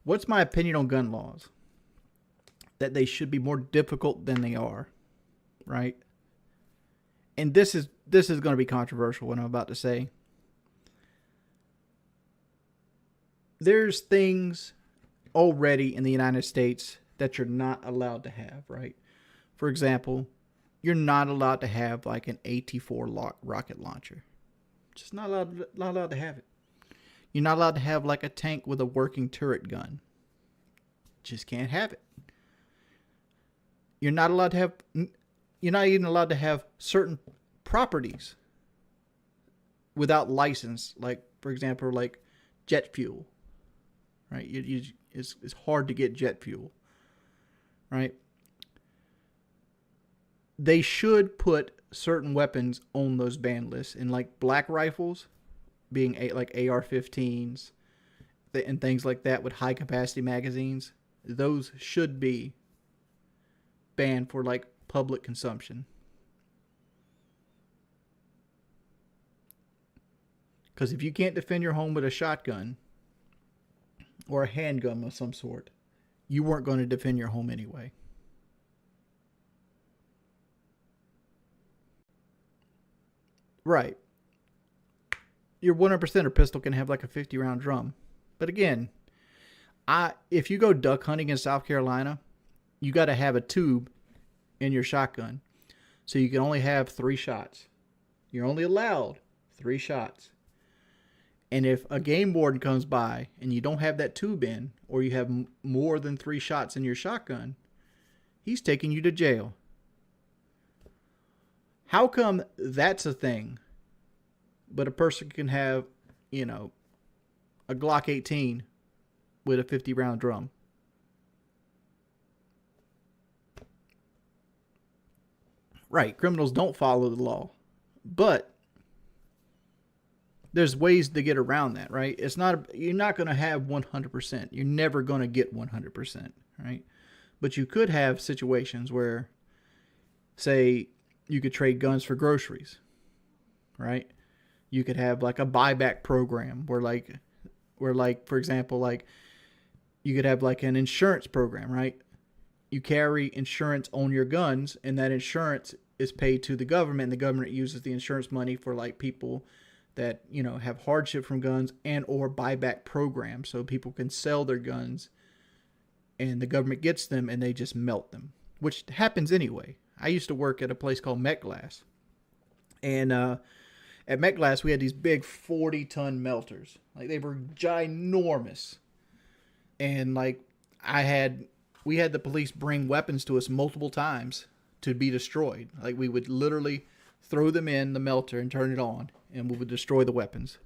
What's my opinion on gun laws? That they should be more difficult than they are, right? And this is going to be controversial, what I'm about to say. There's things already in the United States that you're not allowed to have, right? For example, you're not allowed to have like an AT-4 rocket launcher. Just not allowed to have it. You're not allowed to have like a tank with a working turret gun. Just can't have it. You're not allowed to have. You're not even allowed to have certain properties without license. Like, for example, like jet fuel. Right? It's hard to get jet fuel. Right? They should put certain weapons on those ban lists, and like black rifles being like AR-15s and things like that with high capacity magazines. Those should be banned for like public consumption. Because if you can't defend your home with a shotgun or a handgun of some sort, you weren't going to defend your home anyway. Right. Your 100%er pistol can have like a 50 round drum. But again, if you go duck hunting in South Carolina, you got to have a tube in your shotgun. So you can only have 3 shots. You're only allowed 3 shots. And if a game warden comes by and you don't have that tube in, or you have more than 3 shots in your shotgun, he's taking you to jail. How come that's a thing, but a person can have, a Glock 18 with a 50 round drum? Right, criminals don't follow the law, but there's ways to get around that, right? You're not going to have 100%. You're never going to get 100%, right? But you could have situations where, say, you could trade guns for groceries, right? You could have like a buyback program where for example, like you could have like an insurance program, right? You carry insurance on your guns, and that insurance is paid to the government. And the government uses the insurance money for like people that, have hardship from guns and or buyback programs. So people can sell their guns and the government gets them and they just melt them, which happens anyway. I used to work at a place called Met Glass. And at Met Glass, we had these big 40-ton melters. Like, they were ginormous. And like we had the police bring weapons to us multiple times to be destroyed. Like, we would literally throw them in the melter and turn it on, and we would destroy the weapons.